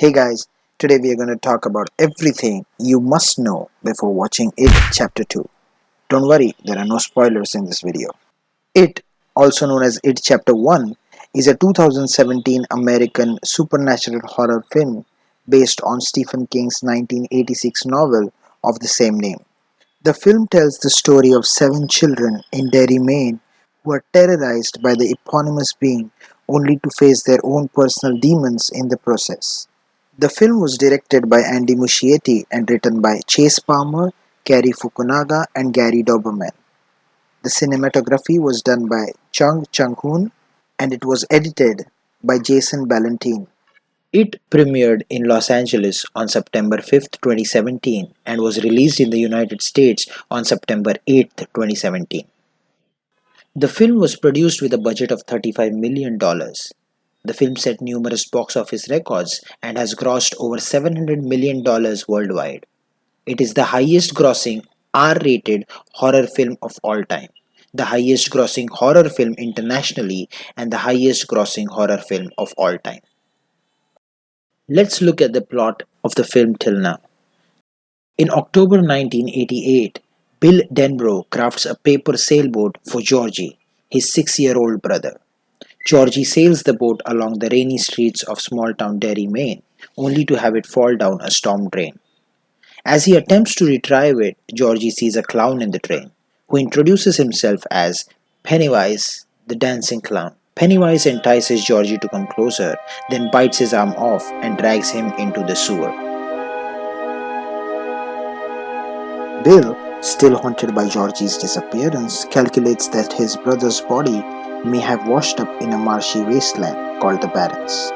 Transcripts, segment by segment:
Hey guys, today we are going to talk about everything you must know before watching It Chapter 2. Don't worry, there are no spoilers in this video. It, also known as It Chapter 1, is a 2017 American supernatural horror film based on Stephen King's 1986 novel of the same name. The film tells the story of seven children in Derry, Maine who are terrorized by the eponymous being only to face their own personal demons in the process. The film was directed by Andy Muschietti and written by Chase Palmer, Cary Fukunaga, and Gary Doberman. The cinematography was done by Chung Chung-hoon and it was edited by Jason Ballantine. It premiered in Los Angeles on September 5th, 2017 and was released in the United States on September 8th, 2017. The film was produced with a budget of $35 million. The film set numerous box office records and has grossed over $700 million worldwide. It is the highest grossing R-rated horror film of all time, the highest grossing horror film internationally, and the highest grossing horror film of all time. Let's look at the plot of the film till now. In October 1988, Bill Denbrough crafts a paper sailboat for Georgie, his 6-year-old brother. Georgie sails the boat along the rainy streets of small-town Derry, Maine, only to have it fall down a storm drain. As he attempts to retrieve it, Georgie sees a clown in the train, who introduces himself as Pennywise, the dancing clown. Pennywise entices Georgie to come closer, then bites his arm off and drags him into the sewer. Bill, still haunted by Georgie's disappearance, calculates that his brother's body may have washed up in a marshy wasteland called the Barrens.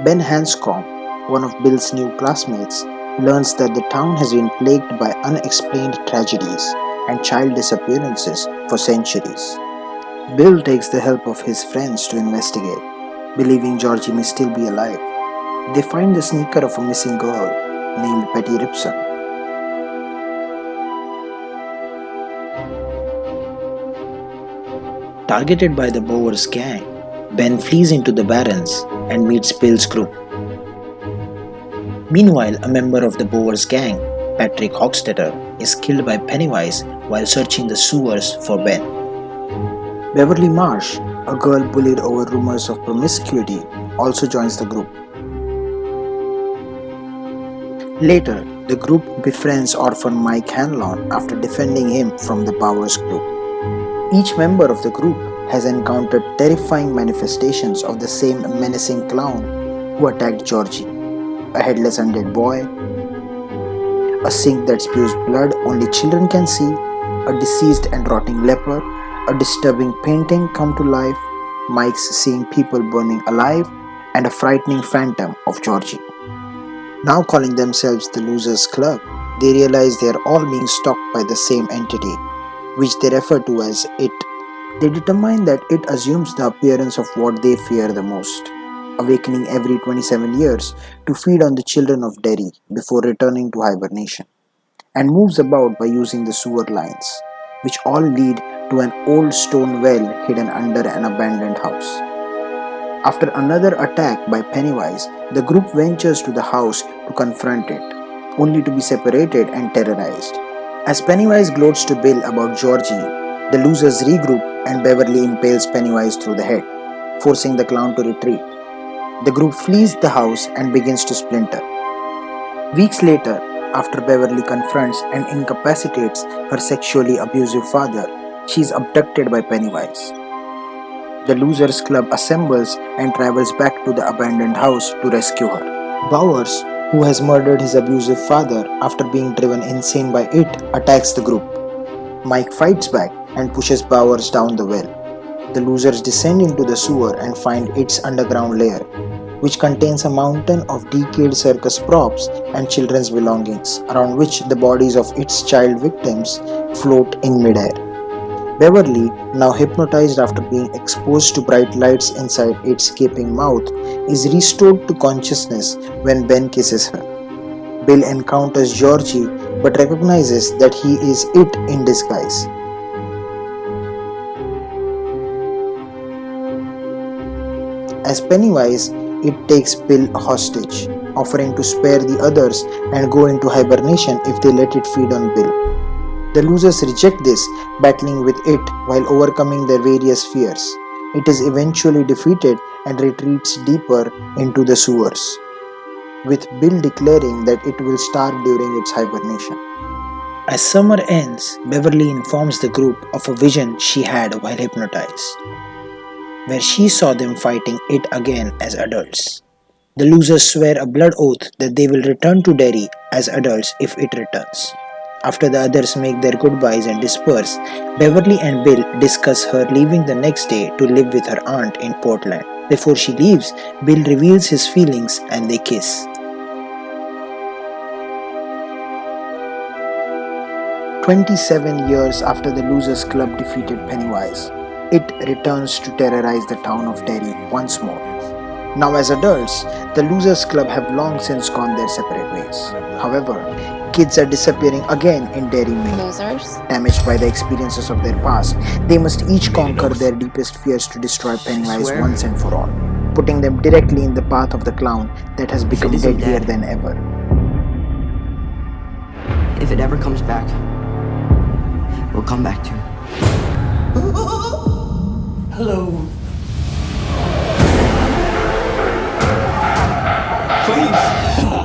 Ben Hanscom, one of Bill's new classmates, learns that the town has been plagued by unexplained tragedies and child disappearances for centuries. Bill takes the help of his friends to investigate, believing Georgie may still be alive. They find the sneaker of a missing girl named Betty Ripson. Targeted by the Bowers gang, Ben flees into the Barrens and meets Bill's group. Meanwhile, a member of the Bowers gang, Patrick Hochstetter, is killed by Pennywise while searching the sewers for Ben. Beverly Marsh, a girl bullied over rumors of promiscuity, also joins the group. Later, the group befriends orphan Mike Hanlon after defending him from the Bowers group. Each member of the group has encountered terrifying manifestations of the same menacing clown who attacked Georgie: a headless undead boy, a sink that spews blood only children can see, a deceased and rotting leper, a disturbing painting come to life, Mike's seeing people burning alive, and a frightening phantom of Georgie. Now calling themselves the Losers Club, they realize they are all being stalked by the same entity, which they refer to as It. They determine that It assumes the appearance of what they fear the most, awakening every 27 years to feed on the children of Derry before returning to hibernation, and moves about by using the sewer lines, which all lead to an old stone well hidden under an abandoned house. After another attack by Pennywise, the group ventures to the house to confront it, only to be separated and terrorized. As Pennywise gloats to Bill about Georgie, the losers regroup and Beverly impales Pennywise through the head, forcing the clown to retreat. The group flees the house and begins to splinter. Weeks later, after Beverly confronts and incapacitates her sexually abusive father, she is abducted by Pennywise. The Losers Club assembles and travels back to the abandoned house to rescue her. Bowers, who has murdered his abusive father after being driven insane by It, attacks the group. Mike fights back and pushes Bowers down the well. The losers descend into the sewer and find It's underground lair, which contains a mountain of decayed circus props and children's belongings, around which the bodies of It's child victims float in midair. Beverly, now hypnotized after being exposed to bright lights inside It's gaping mouth, is restored to consciousness when Ben kisses her. Bill encounters Georgie but recognizes that he is It in disguise. As Pennywise, it takes Bill hostage, offering to spare the others and go into hibernation if they let it feed on Bill. The losers reject this, battling with it while overcoming their various fears. It is eventually defeated and retreats deeper into the sewers, with Bill declaring that it will starve during its hibernation. As summer ends, Beverly informs the group of a vision she had while hypnotized, where she saw them fighting it again as adults. The losers swear a blood oath that they will return to Derry as adults if it returns. After the others make their goodbyes and disperse, Beverly and Bill discuss her leaving the next day to live with her aunt in Portland. Before she leaves, Bill reveals his feelings and they kiss. 27 years after the Losers Club defeated Pennywise, it returns to terrorize the town of Derry once more. Now as adults, the Losers Club have long since gone their separate ways. However, kids are disappearing again in Derry, Maine. Losers. Damaged by the experiences of their past, they must each conquer their deepest fears to destroy Pennywise once and for all, putting them directly in the path of the clown that has become deadlier than ever. If it ever comes back, we'll come back to it. Hello. Please.